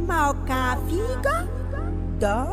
Maukafiga.com.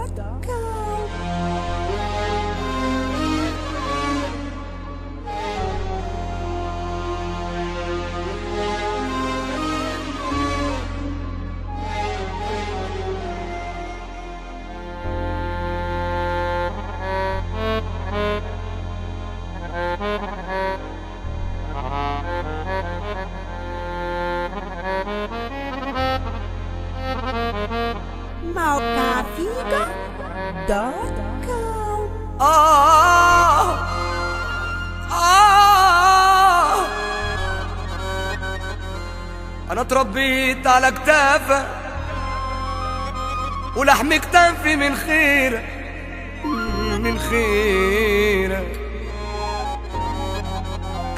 أنا اتربيت على كتافك ولحم كتافي من خيرك من خيرك.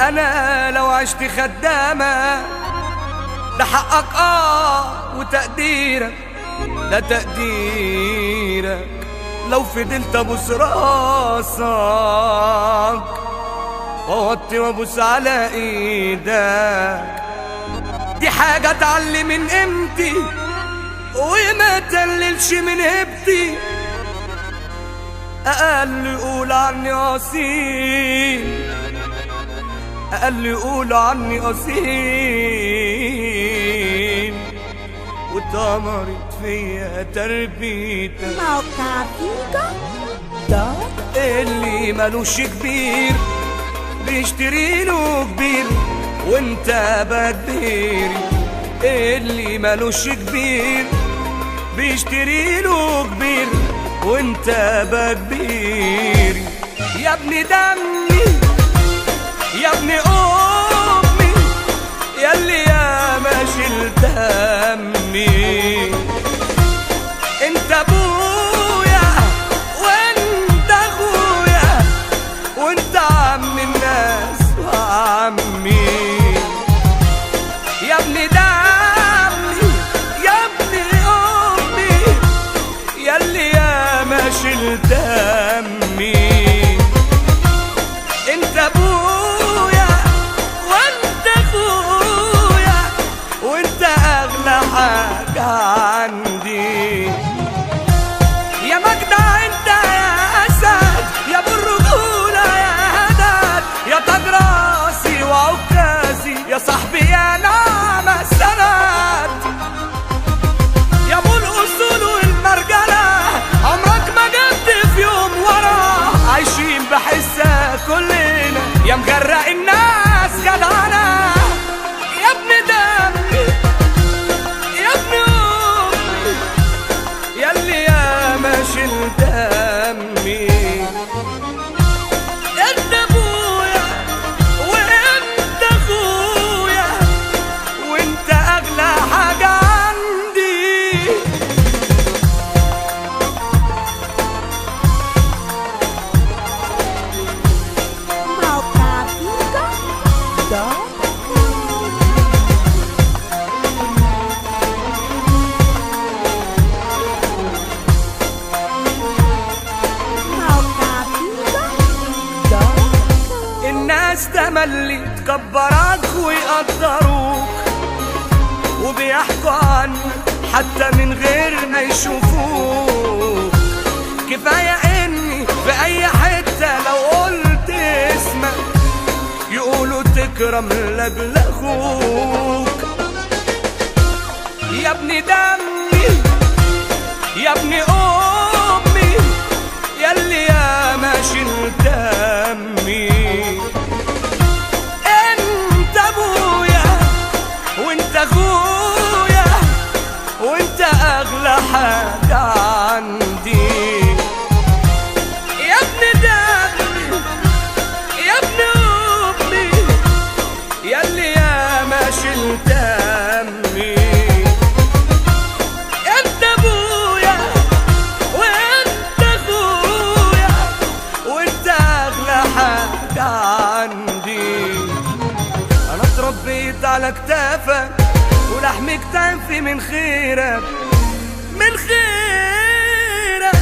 أنا لو عشت خدامة ده حقك وتقديرك ده تقديرك. لو فضلت ابوس راسك واوطي وابوس على ايدك دي حاجة اتعلم من قيمتي وما تقللش من هيبتي. اقل يقول عني اصيل اقل يقول عني اصيل واتمرت فيا تربيتك. Maukafiga.com. اللي مالوش كبير بيشتري له كبير وانت بكبير. اللي مالوش كبير بيشتري له كبير وانت بكبير. يا ابن دمي يا ابن امي ياللي يا ما شلت همي. انت ابويا وانت اخويا وانت عم الناس وعمي. يا ابن دمي يا ابن امي ياللي يا ما شلت همي. انت ابويا وانت اخويا وانت اغلى حاجة عندي. يا مجدع انت يا اسد يا ابو الرجولة يا هدد يا تاج راسي وعكازي يا صاحبي يا نعم السند يا ابو الاصول والمرجلة. عمرك ما جبت في يوم ورا عايشين بحسك كلنا يا مجرق الناس جدعنا. يا ابن دمي يا ابن امي ياللي يا ما شلت همي. انت ابويا وانت اخويا وانت اغلى حاجة عندي. الناس تملي تكبرك ويقدروك وبيحكوا عنك حتى من غير ما يشوفوك. كفاية اني في اي حتة لو قلت اسمك يقولوا تكرم لاجل اخوك. يا ابن دمي يا ابن امي ياللي يا ما شلت همي. انت ابويا وانت اخويا وانت اغلى حاجة عندي. يا ابن دمي يا ابن امي ياللي يا ما شلت همي. انت ابويا وانت اخويا وانت اغلى حاجة عندي. انا اتربيت على كتافك ولحم كتافي من خيرك من خيرك.